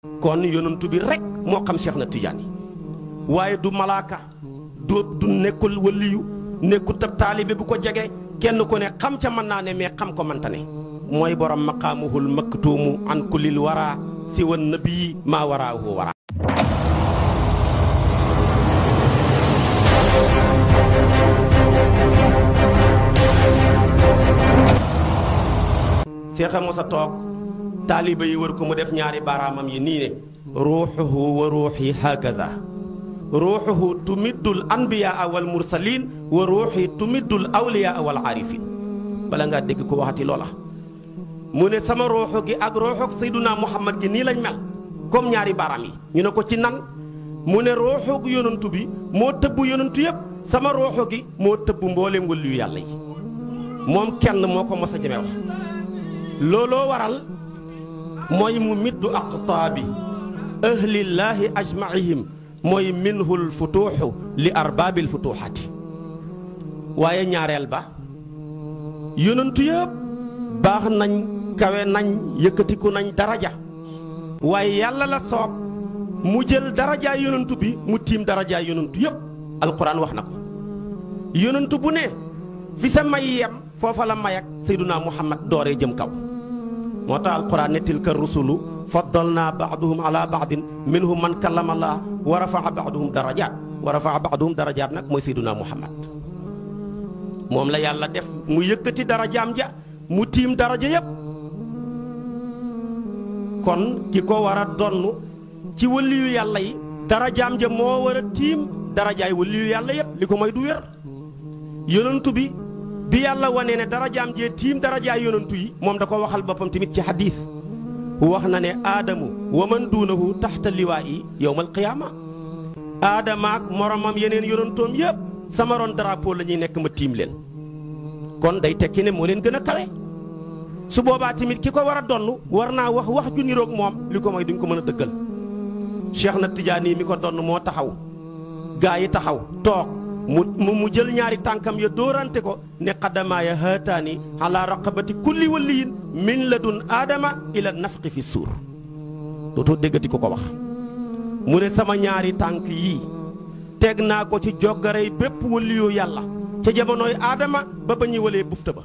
kon yonantu bi rek moo xam Cheikh na Tidiane waaye du malaaka du nekkul waliyu nekkul tab taalibe bu ko jege kenn ku ne xam ca mën naa ne mais xam ko mënta ne mooy borom maqaamuhul maktuumu an kullil wara siwa nabii maa waraahu wara Seex a mos a toog taaliba yi wër ko mu def ñaari baaraamam yi nii ne ruuxuhu wa ruuxi hakaza ruuxuhu tumiddul anbiyaa wal mursaliin wa ruuxi tumiddul awliyaa wal aarifin bala ngaa dégg ko waxati loola mu ne sama ruuxu gi ak ruuxu Seyduna Muhammad gi nii lañ mel comme ñaari baaraam yi ñu ne ko ci nan mu ne ruuxu yonantu bi moo tëbb yonantu yëpp sama ruuxu gi moo tëbb mbooleem waliyu yàlla yi moom kenn moo ko mos a jëme wax looloo waral mooy mu middu aqtaabi ahlillaahi ajmaihim mooy minhul futuuxu li arbaabil futuuxaati waaye ñaareel ba yonantu yëpp baax nañ kawe nañ yëkkatiku nañ daraja waaye yàlla la soob mu jël darajaay yonantu bi mu tiim darajaay yonantu yëpp alquran wax na ko yonantu bu ne fi sa may yem foofa la may ak Seyduna Muhammad dooree jëm kaw moo tax alquran ne tilka rusulu faddalna baaduhum ala baadin minhum man kallama allah wa rafaa baaduhum darajaat wa rafaa baaduhum darajaat nag mooy Seyduna Muhammad moom la yàlla def mu yëkkati darajaam ja mu tiim daraja yépp kon ki ko war a donn ci waliyu yàlla yi darajaam ja moo war a tiim darajaay waliyu yàlla yépp li ko mooy du wér yonantu bi yàlla wane ne darajaam jee tiim darajaay yonantu yi moom da ko waxal boppam tamit ci xadiis wax na ne aadamu wa man duunahu taxta liwaa'i yowmal qiyaama aadama ak moromam yeneen yonantoom yépp sama ron drapeau la ñuy nekk ma tiim leen kon day tekki ne moo leen gën a kawe su boobaa tamit ki ko war a donn war naa wax ju niroog moom li ko mooy duñ ko mën a dëggal Cheikh na Tidiane mi ko donn moo taxaw gaa yi taxaw toog mu jël ñaari tànkam ya dóorante ko ne xaddamaaya haataani ala raqabati kulli waliyin min ladun aadama ila nafqi fi suur dootoo déggati ko ko wax mu ne sama ñaari tànk yii teg naa ko ci joggarey bépp waliyu yàlla ca jamonooy aadama ba ba ñuy walee bufta ba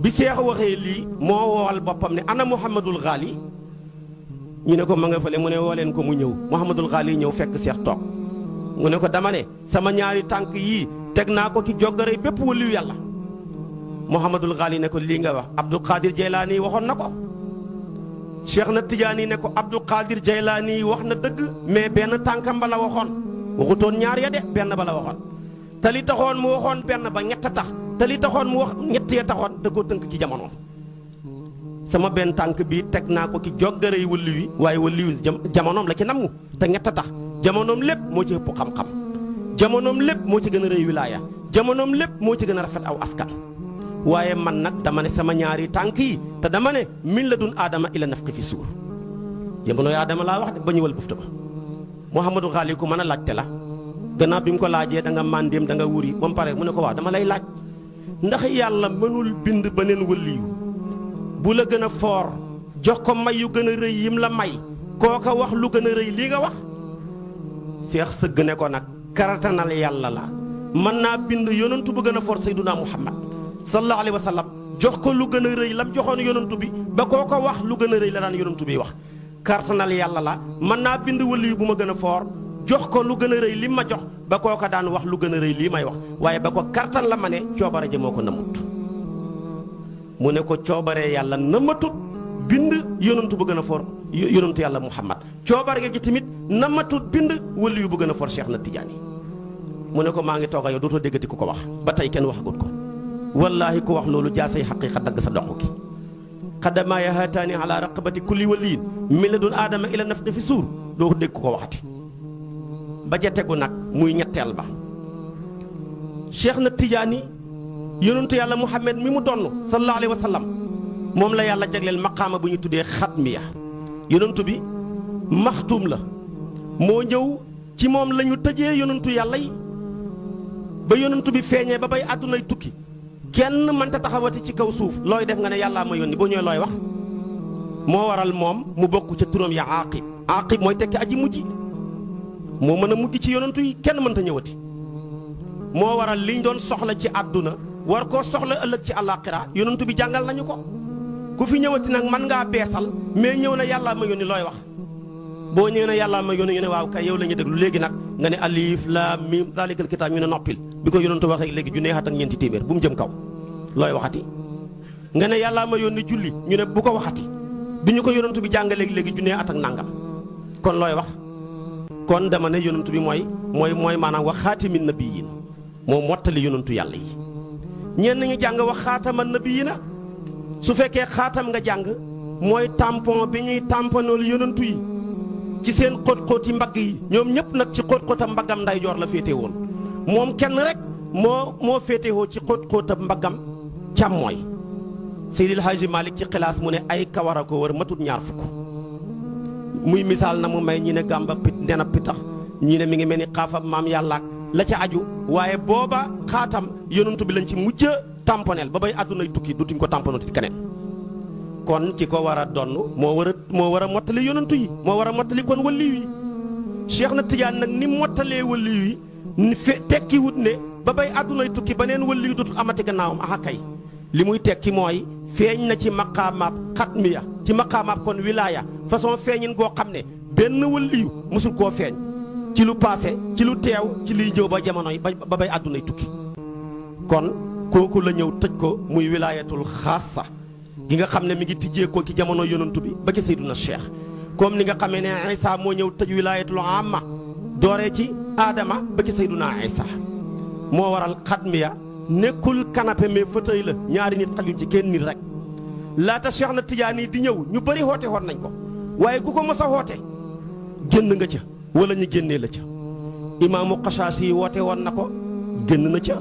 bi seex waxee lii moo woowal boppam ne ana Muhammadul Ghali ñu ne ko ma nga fële mu ne woo leen ko mu ñëw Muhammadul Ghali ñëw fekk seex toog mu ne ko dama ne sama ñaari tànk yii teg naa ko ci joggarey bépp waliyu yàlla Muhammadul Ghali ne ko lii nga wax Abdul Qadir Jaylaani waxoon na ko Cheikh na Tidiane ne ko Abdul Qadir Jaylaani wax na dëgg mais benn tànkam ba la waxoon waxutoon ñaar ya de benn ba la waxoon te li taxoon mu waxoon benn ba ñett tax te li taxoon mu wax ñett ya taxoon da koo tënk ci jamonoom sama benn tànk bii teg naa ko ci joggarey waliyu wi waaye waliyu wi jamonoom la ci namm te ñett tax jamonoom lépp moo ci ëpp xam-xam jamonoom lépp moo ci gën a rëy wilaaya jamonoom lépp moo ci gën a rafet aw askan waaye man nag dama ne sama ñaari tànk yi te dama ne min la dun aadama ila nafqi fi suur jamonoy aadama laa wax de ba ñëwal bufta ba Muhammadu Ghali ku mën a laajte la gannaaw bi mu ko laajee da nga màndeem da nga wuri ba mu pare mu ne ko waaw dama lay laaj ndax yàlla mënul bind beneen waliyu bu la gën a foor jox ko may yu gën a rëy yim la may kooka wax lu gën a rëy lii nga wax seex sëgg ne ko nag karatanal yàlla la mën naa bind yonantu bu gën a foor Seyduna Muhammad sallallahu alayhi wa sallam jox ko lu gën a rëy lam joxoon yonantu bi ba kooka wax lu gën a rëy la daan yonantu bi wax karatanal yàlla la mën naa bind waliyu bu ma gën a foor jox ko lu gën a rëy li ma jox ba kooka daan wax lu gën a rëy lii may wax waaye ba ko kartan la ma ne coobare ja moo ko nëmmut mu ne ko coobaree yàlla nëmmatut bind yonantu bu gën a foor yonantu yàlla Muhammad coobare gi tamit nëmmatut bind waliyu bu gën a foor Cheikh na Tidiane mu ne ko maa ngi toog a yow dootoo déggati ku ko wax ba tey kenn waxagut ko wallaahi ku wax loolu jaasay xaqiiqa dagg sa dox gi xaddamaaya haataani ala raqabati kulli waliyin min ladun aadama ila nafqi fi suur doo ko dégg ku ko waxati ba ja tegu nag muy ñetteel ba Cheikh na Tidiane yonentu yàlla Muhammad mi mu donn sallallahu alayhi wa sallam moom la yàlla jagleel maqaama bu ñu tuddee xatmiya yonentu bi maxtuum la moo ñëw ci moom la ñu tëjee yonentu yàlla yi ba yonentu bi feeñee ba bay àddunay tukki kenn mënta taxawati ci kaw suuf looy def nga ne yàllaa ma yónni boo ñëwee looy wax moo waral moom mu bokk ca turam ya Aaqib. Aaqib mooy tekki aji mujj moo mën a mujj ci yonantu yi kenn mënta ñëwati. moo waral liñ doon soxla ci àdduna war koo soxla ëllëg ci àllaaxira yonantu bi jàngal nañu ko. ku fi ñëwati nag mën ngaa beesal mais ñëw na yàllaa ma yónni looy wax boo ñëwee na yàllaa ma yónni ñu ne waaw kay yow la ñuy déglu léegi nag nga ne alif laam miim zaalikal kitaab ñu ne noppil bi ko yonantu waxee léegi junne at ak ñeenti téeméer bu mu jëm kaw looy waxati. nga ne yàllaa ma yónni julli ñu ne bu ko waxati bi ñu ko yonantu bi jàngalee léegi junne at ak nangam kon looy wax. kon dama ne yonantu bi mooy maanaam wax xaatimin nabiyyiin moo mottali yonantu yàlla yi. ñenn ñu jàng wax xaataman nabiyyiina su fekkee xaatam nga jàng mooy tampon bi ñuy tamponool yonantu yi ci seen xóot-xóoti mbagg yi ñoom ñëpp nag ci xóot-xóotam mbaggam ndeyjoor la féete woon moom kenn rek moo féetewoo ci xóot-xóotam mbaggam càmmooy. Seydil Haaji Malick ci xilaas mu ne ay kawara ko wër matut ñaar fukk muy misaal na mu may ñi ne gàmba pit ndena pitax ñi ne mi ngi mel ni xaafam maam yàllaak la ca aju waaye booba xaatam yonantu bi lañ ci mujj tamponeel ba bay àddunay tukki dutuñ ko tamponoo ti keneen. kon ki ko war a donn moo war a mottali yonantu yi moo war a mottali kon waliyu yi. Cheikh na Tidiane nag ni mottalee waliyu yi tekkiwut ne ba bay àddunay tukki ba neen waliyu dutul amati gannaawam aha kay li muy tekki mooy feeñ na ci maqaamaab xatmiya ci maqaamaab kon wilaaya façon feeñin goo xam ne benn waliyu musul koo feeñ ci lu paase ci lu teew ci liy ñëw ba jamono yi ba bay àddunay tukki. kon kooku la ñëw tëj ko muy wilaayatul xaasa gi nga xam ne mi ngi tijjee ko ci jamono yonantu bi ba ci Seyduna Cheikh comme ni nga xamee ne Isa moo ñëw tëj wilaayatul amma dooree ci Adama ba ci Seyduna Isa moo waral xatmiya nekkul canapé mais fauteuil la ñaari nit xajuñ ci kenn nit rek laata Cheikh na Tidiane di ñëw ñu bëri xoote woon nañ ko waaye ku ko mos a xoote génn nga ca wala ñu génnee la ca. imaamu Xasaasi yi woote woon na ko génn na ca.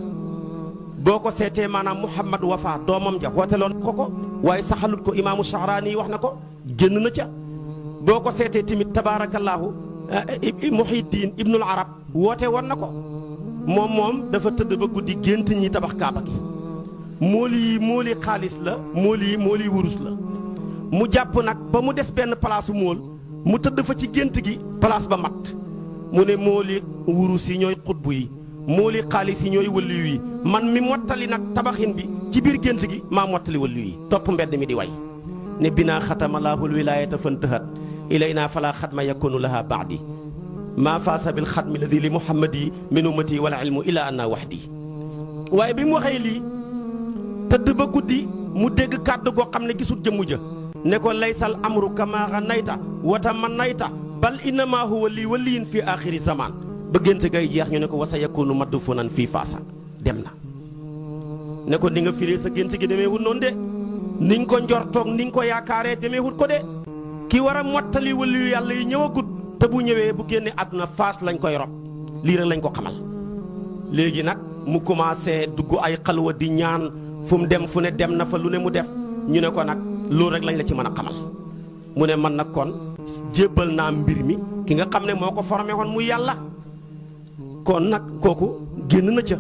boo ko seetee maanaam Muhammad Wafa doomam ja wooteloon ko waaye saxalut ko imaamu Sha'raani wax na ko génn na ca. boo ko seetee tamit tabaarakallaahu Muhyiddin Ibnul Arab woote woon na ko moom dafa tëdd ba guddi gént ñi tabax kaaba gi mooli xaalis la mooli wurus la mu jàpp nag ba mu des benn palaasu mool mu tëdd fa ci gént gi palaas ba mat mu ne mooli wurus yi ñooy xutbu yi mooli xaalis yi ñooy wëlliyu yi man mi mottali nag tabaxin bi ci biir gént gi maa mottali wëlliyu yi topp mbedd mi di way ne binaa xatamalaahul wilaayata fantahat ilaynaa falaa xatma yakunu laha baadi maa faasa bil xatmi ladi li muhammadi min ummati wala ilmu ila anna waxdi. waaye bi mu waxee lii tëdd ba guddi mu dégg kàddu goo xam ne gisul jëmmu ja ne ko laysal amru kamaa xanayta wata man nayta bal innama huwa lii waliyin fi axiri zaman ba gént gay jeex ñu ne ko wasa yakunu madfunan fii faasa dem na. ne ko ni nga firee sa gént gi demeewul noonu de niñ ko njortoog niñ ko yaakaaree demeewul ko de ki war a mottali waliyu yàlla yi ñëwagut te bu ñëwee bu génne àdduna faas lañ koy rob lii rek lañ ko xamal. léegi nag mu commencé dugg ay xalwa di ñaan fu mu dem fu ne dem na fa lu ne mu def ñu ne ko nag loolu rek lañ la ci mën a xamal mu ne man nag kon jébbal naa mbir mi ki nga xam ne moo ko formé woon mu yàlla kon nag kooku génn na ca.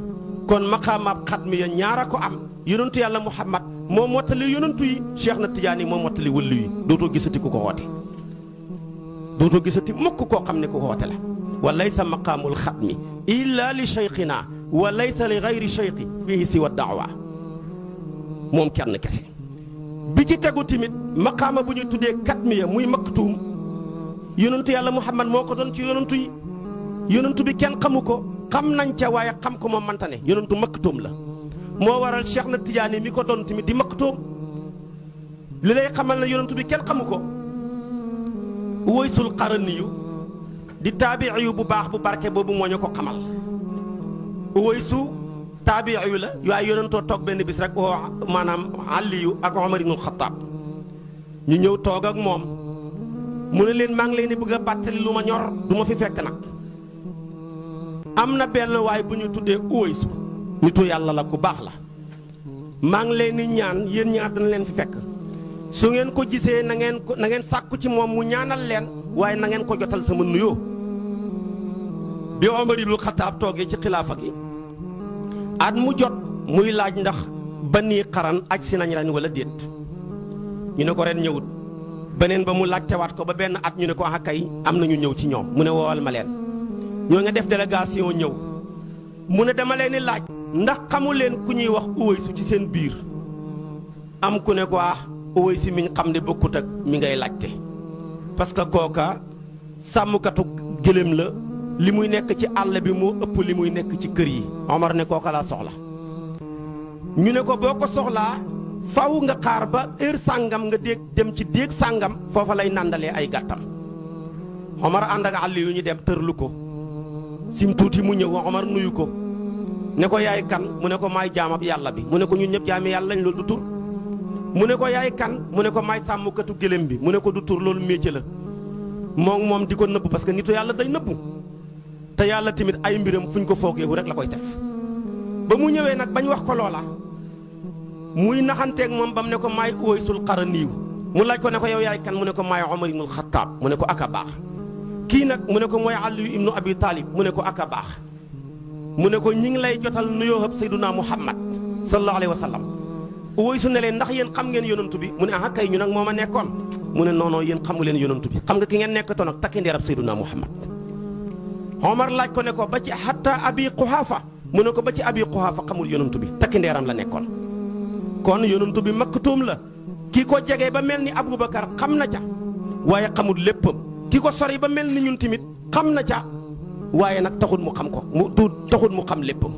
kon maqaamaab xatmi ya ñaara ko am yonentu yàlla Muhammad moo mottali yonentu yi Cheikh na Tidiane moo mottali wëllu yi dootoo gisati ku ko woote dootoo gisati mukk koo xam ne ku ko woote la wa laysa maqaamul xatmi illa li cheikhina wa laysa li gayri cheikhi fihi siwa daawa moom kenn kese bi ci tegu tamit maqaama bu ñuy tuddee katmiya muy maktuum yonentu yàlla Muhammad moo ko doon ci yonentu yi yonentu bi kenn xamu ko xam nañ ca waaye xam ko moom manta ne yonentu maktuum la moo waral Cheikh na Tidiane mi ko doon tamit di maktuum li lay xamal ne yonentu bi kenn xamu ko Uwaysul Qaraniyu di taabiiyu bu baax bu barke boobu moo ñu ko xamal Uwaysu taabiiyu la waaye yonentoo toog benn bis rek oo maanaam Aliyu ak Omar ibnul Xattaab ñu ñëw toog ak moom mu ne leen maa ngi leen di bëgg a bàttali lu ma ñor du ma fi fekk nag am na benn waay bu ñu tuddee Uwaysu nitu yàlla la ku baax la maa ngi leen di ñaan yéen ñaar dana leen fi fekk su ngeen ko gisee na ngeen sàkku ci moom mu ñaanal leen waaye na ngeen ko jotal sama nuyoo bi Omar ibnul Xattaab toogee ci xilaafa gi at mu jot muy laaj ndax Bani Qaran aj si nañ ren wala déet ñu ne ko ren ñëwut beneen ba mu laajtewaat ko ba benn at ñu ne ko ah kay am na ñu ñëw ci ñoom mu ne woowal ma leen ñoo nga def délégation ñëw mu ne dama leen di laaj ndax xamu leen ku ñuy wax Uwaysu ci seen biir am ku ne ko ah Uwaysu mi ñu xam ne bokkut ak mi ngay laajte parce que kooka sàmmkatu gëléem la li muy nekk ci àll bi moo ëpp li muy nekk ci kër yi Omar ne kooka laa soxla ñu ne ko boo ko soxlaa faw nga xaar ba heure sàngam nga dégg dem ci déeg sàngam foofa lay nàndalee ay gàttam Omar ànd ak àll yu ñu dem tërlu ko sim tuuti mu ñëw Omar nuyu ko ne ko yaay kan mu ne ko maay jaamab yàlla bi mu ne ko ñun ñëpp jaami yàlla lañ loolu du tur mu ne ko yaay kan mu ne ko maay sàmmkatu gëléem bi mu ne ko du tur loolu métier la moom di ko nëbb parce que nitu yàlla day nëbbu te yàlla tamit ay mbiram fuñ ko foogeewu rek la koy def ba mu ñëwee nag bañ wax ko loola muy naxanteeg moom ba mu ne ko maay Uwaysul Qaraniyu mu laaj ko ne ko yow yaay kan mu ne ko maay Omar ibnul Xattaab mu ne ko aka baax kii nag mu ne ko mooy Aliyu ibnu Abi Taalib mu ne ko aka baax mu ne ko ñi ngi lay jotal nuyoo hëb Seydunaa Muhammad sallallahu alayhi wa sallam Uwaysu ne leen ndax yéen xam ngeen yonantu bi mu ne ah kay ñu nag moo ma nekkoon mu ne non non yéen xamu leen yonantu bi xam nga ki ngeen nekkatoon ak takki ndeerab Seydunaa Muhammad Omar laaj ko ne ko ba ci hatta Abi Quhaafa mu ne ko ba ci Abi Quhaafa xamul yonantu bi takki ndeeram la nekkoon kon yonantu bi maktuum la ki ko jege ba mel ni Aboubacar xam na ca waaye xamul léppam ki ko sori ba mel ni ñun tamit xam na ca waaye nag taxul mu xam ko mu du taxul mu xam léppam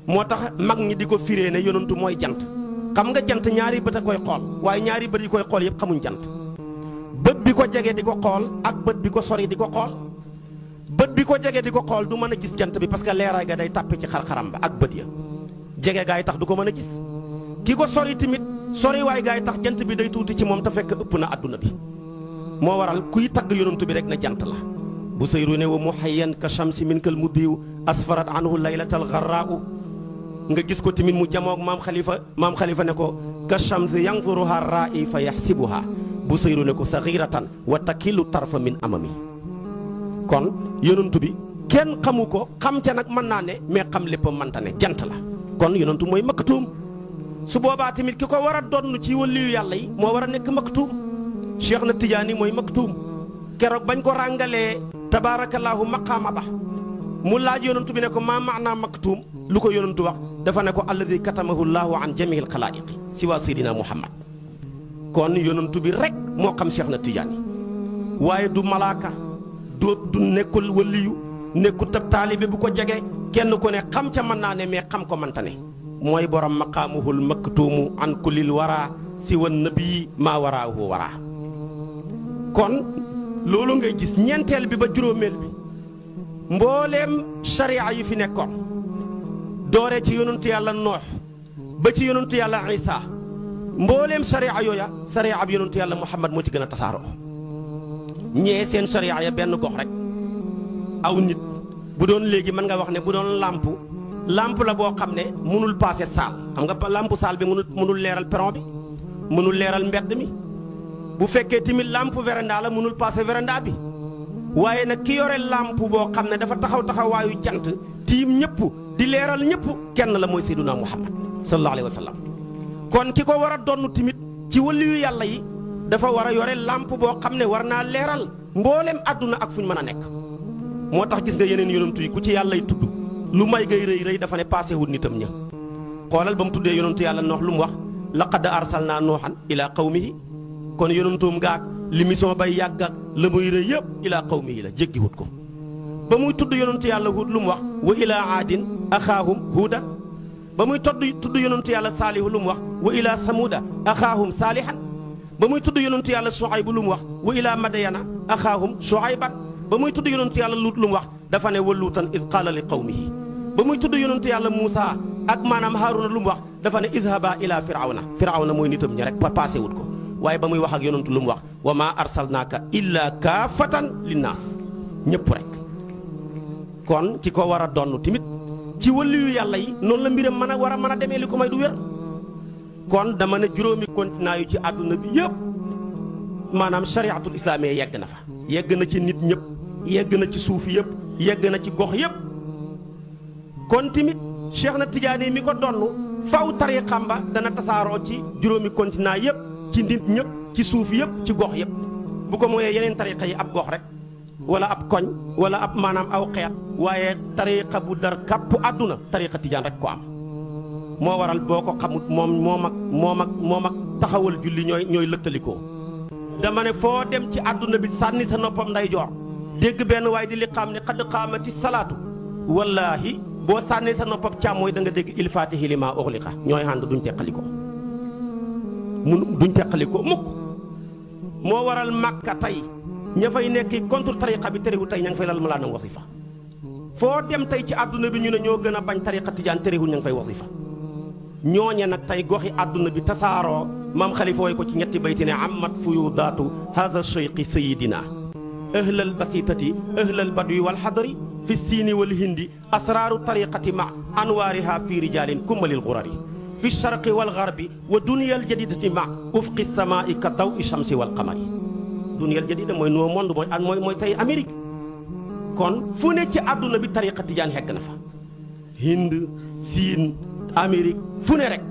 moo tax mag ñi di ko firee ne yonantu mooy jant xam nga jant ñaari bët a koy xool waaye ñaari bët yi koy xool yëpp xamuñ jant bët bi ko jege di ko xool ak bët bi ko sori di ko xool bët bi ko jege di ko xool du mën a gis jant bi parce que leeraay ga day tàppe ci xar-xaram ba ak bët ya jege gaay tax du ko mën a gis ki ko sori tamit sori waay gaay tax jant bi day tuuti ci moom te fekk ëpp na àdduna bi moo waral kuy tagg yonantu bi rek na jant la bu sayru ne wa muhayyan ka shamsi min kal muddiyu asfarat anhu laylatal gharraa'u nga gis ko tamit mu jamoog maam xalifa ne ko ka shamsi yanzuruha ra'i fa yaxsibuha bu sayru ne ko saghiratan wa takilu tarfa min amami kon yonantu bi kenn xamu ko xam ca nag mën naa ne mais xam lépp mënta ne jant la kon yonantu mooy maktuum su boobaa tamit ki ko war a donn ci waliyu yàlla yi moo war a nekk maktuum Cheikh na Tijaani mooy maktuum keroog bañ ko ràngalee tabaarakallaahu maqaama ba mu laaj yonantu bi ne ko maa maanaa maktuum lu ko yonantu wax dafa ne ko alladi katamahu llaahu an jamiil xalaa'iqi si waa Seydina Muhammad kon yonantu bi rek moo xam Cheikh na Tijaani waaye du malaaka du nekkul waliyu nekkul tab taalibe bu ko jege kenn ku ne xam ca mën naa ne mais xam ko mënta ne mooy borom maqaamuhul maktuumu an kullil wara si wan nabii maa waraahu wara kon loolu ngay gis ñeenteel bi ba juróomeel bi mbooleem sharia yi fi nekkoon doore ci yonentu yàlla noox ba ci yonentu yàlla isa mbooleem sharia yooya sharia bi yonentu yàlla muhammad moo ci gën a tasaaroo ñee seen sharia ya benn gox rek aw nit bu doon léegi mën nga wax ne bu doon lamp la boo xam ne mënul passé saal xam nga lampu saal bi mënul leeral peron bi mënul leeral mbedd mi bu fekkee tamit lampe véranda la mënul passé véranda bi waaye nag ki yore lampe boo xam ne dafa taxawaayu jant tiim ñëpp di leeral ñëpp kenn la mooy Seydunaa Muhammad sallallahu alayhi wa sallam kon ki ko war a donn tamit ci waliyu yàlla yi dafa war a yore lampe boo xam ne war naa leeral mboolem àdduna ak fu ñu mën a nekk moo tax gis nga yeneen yonantu yi ku ci yàlla y tudd lu may gay rëy dafa ne passé wul nitam ña xoolal ba mu tuddee yonantu yàlla noox lu mu wax laqad arsalnaa nooxan ilaa qawmihi kon yonantuum gaak li mission bay yàgg ak la muy rëy yëpp ilaa qawmihi la jéggi wut ko ba muy tudd yonantu yàlla Huud lu mu wax wa ilaa aadin axaahum huudan ba muy tudd yonantu yàlla saalihu lu mu wax wa ilaa samuuda axaahum saalihan ba muy tudd yonantu yàlla Suaybu lu mu wax wa ilaa madyana axaahum Suayban ba muy tudd yonantu yàlla Luut lu mu wax dafa ne wa luutan id qaala li qawmihi ba muy tudd yonantu yàlla Muusa ak maanaam Haaruna lu mu wax dafa ne idhaba ila firawna mooy nitam ñi rek passé wut ko waaye ba muy wax ak yonantu lu mu wax wa maa arsalnaaka illa kaafatan linnaas ñëpp rek kon ki ko war a donn tamit ci waliyu yàlla yi noonu la mbiram war a demee li ko may du wér kon dama ne juróomi continent yu ci àdduna bi yëpp maanaam shariatul islaamiyya yegg na fa yegg na ci nit ñëpp yegg na ci suuf yëpp yegg na ci gox yëpp kon tamit Cheikh na Tijaani mi ko donn faw tariqam ba dana tasaaroo ci juróomi continent yëpp ci nit ñëpp ci suuf yëpp ci gox yëpp bu ko mooyee yeneen tariqa yi ab gox rek wala ab koñ wala ab maanaam aw xeet waaye tariqa bu dar kàpp àdduna tariqa tijaan rek ko am moo waral boo ko xamut moom ak taxawal julli ñooy lëkkalikoo dama ne foo dem ci àdduna bi sànni sa noppam nday joor dégg benn waaye di li xam ne xadd qaamati salaatu wallaahi boo sànnee sa noppam càmmooy da nga dégg il faatihi lima ughliqa ñooy ànd duñ teqalikoo duñ teqalikoo mukk moo waral Makka tey ña fay nekki contre tariqa bi terewul tey ña ngi fay lal malaanam wasifa foo dem tey ci àdduna bi ñu ne ñoo gën a bañ tariqa tijaan terewul ña ngi fay wasifa ñooñe nag tey goxi àdduna bi tasaaroo maam xalifa way ko ci ñetti bayti ne amat fuyudaatu hada cheyqi sayidina ahlal basitati ahlal badwi wal xadari fi siini wal hindi asraaru tariqati ma anwaariha fi rijalin kummalil gurari fi sharqi wal garbi wa duniyal jadidati ma ufqi samaai ka daw i shamsi wal qamari duniyal jadida mooy nouveau monde mooy tey Amérique kon fu ne ci àdduna bi tariqa tijaan hegg na fa Hind Siin Amérique fu ne rek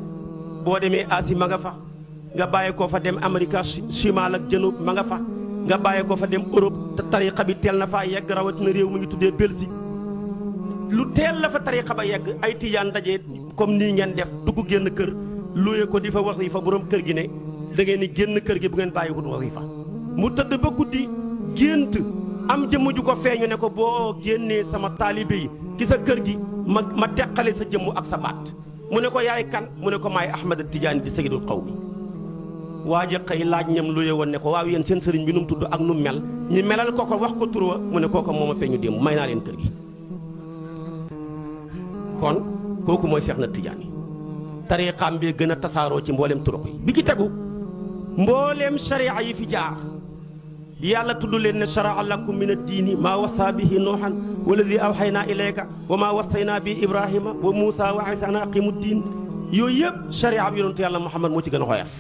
boo demee Asie ma nga fa nga bàyyi ko fa dem Amérique chimal ak janub ma nga fa nga bàyyi ko fa dem Europe te tariqa bi teel na faa yegg rawatina réew mu ngi tuddee Belgique lu teel la fa tariqa ba yegg ay tijaan daje comme nii ngeen def dugg génn kër looye ko di fa wasifa borom kër gi ne da ngeen ni génn kër gi bu ngeen bàyyi wut wasifa mu tëdd ba guddi gént am jëmm ju ko feeñu ne ko boo génnee sama taalibe yi ci sa kër gi ma teqale sa jëmm ak sa baat mu ne ko yaay kan mu ne ko maay Ahmad Tijaani di sayyidul qawmi waaja xëy laaj ñam looye woon ne ko waaw yéen seen sëriñ bi nu mu tudd ak nu mu mel ñi melal ko ko wax ko turwa mu ne kooko moo ma feeñu démb may naa leen kër gi kon kooku mooy Seex na Tijaani tariqaam bi gën a tasaaroo ci mboolem turuq yi bi ci tegu mboolem sharia yi fi jaar yàlla tudd leen ne shara'a lakum min ad-diini maa wasaa bihi noohan walladi awxaynaa ilayka wa maa wasaynaa bi ibrahima wa muusa wa isa an aqimu diin yooyu yëpp sharia bi yonentu yàlla Muhammad moo ci gën a woyof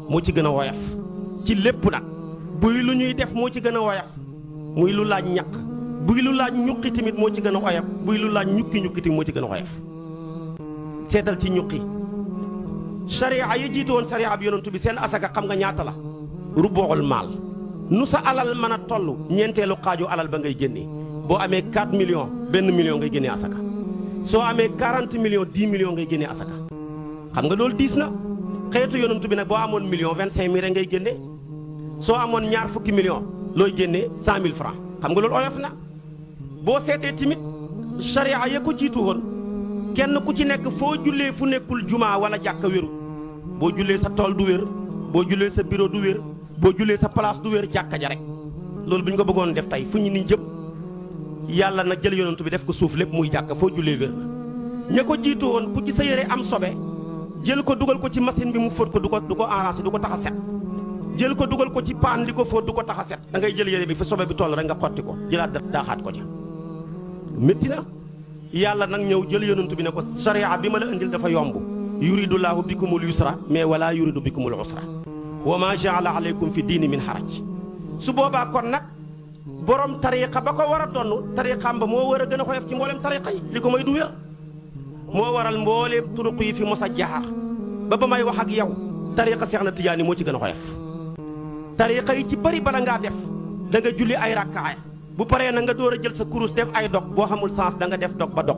moo ci gën a woyof ci lépp nag buy lu ñuy def moo ci gën a woyof muy lu laaj ñaq buy lu laaj ñuqi tamit moo ci gën a woyof buy lu laaj ñukki tamit moo ci gën a woyof seetal ci ñuqi sharia yi jiitu woon sharia bi yonentu bi seen asaka xam nga ñaata la ruboxul maal nu sa alal mën a toll ñeenteelu xaaju alal ba ngay génnee boo amee 4 millions 1 million ngay génnee asaka soo amee 40 millions 10 millions ngay génnee asaka xam nga loolu diis na xeetu yonantu bi nag boo amoon million 25 000 ngay génnee soo amoon ñaar fukki millions looy génnee 100 000 francs xam nga loolu oyof na boo seetee tamit sharia ya ko jiitu woon kenn ku ci nekk foo jullee fu nekkul jumaa wala jàkka wéru boo jullee sa tool du wér boo jullee sa bureau du wér boo jullee sa place du wér jàkka ja rek loolu bi ñu ko bëggoon def tey fu ñu ni jëm yàlla nag jël yonantu bi def ko suuf lépp muy jàkka foo jullee wér ña ko jiitu woon ku ci sa yére am sobe jël ko dugal ko ci machine bi mu fóot ko du ko arrangé du ko tax a set jël ko dugal ko ci paan di ko fóot du ko tax a set da ngay jël yére bi fi sobe bi toll rek nga xotti ko jëlaat daaxaat ko ca métti na yàlla nag ñëw jël yonantu bi ne ko sharia bi ma la indil dafa yomb yuridullahu bikumul yusra mais wala yuridu bikumul usra wa ma jaala aleykum fi diini min haraj su boobaa kon nag borom tariqa ba ko war a donn tariqaam ba moo war a gën a xoyof ci mboolem tariqa yi li ko may du wér moo waral mbooleem turuq yi fi mos a jaar ba may wax ak yow tariqa Seex na Tijaani moo ci gën a xoyof tariqa yi ci bëri bala ngaa def da nga julli ay rakkaaya bu paree na nga door a jël sa kurus def ay dog boo xamul sens da nga def dog ba dog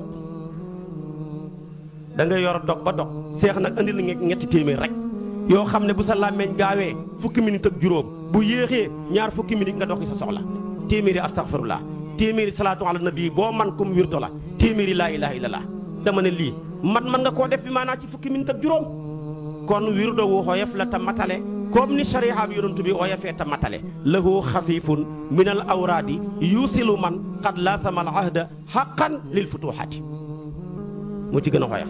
da nga yor dog ba dog seex nag andil la ñetti téeméer rek yoo xam ne bu sa làmmeñ gaawee fukki minute ak juróom bu yéexee ñaar fukki minute nga doxi sa soxla téeméeri astaghfirullah téeméeri salaatu ala nabi boo man kum wirdo la téeméeri laa ilaha illallah dama ne lii man nga koo def bi maanaa ci fukki minute ak juróom kon wirdo wu xoyof la ta matale comme ni shariha bi yonent bi oyofee ta matale lahu xafifun min al awraadi yusilu man qad laasama al ahda haqqan lil futuhaati moo ci gën a xoyof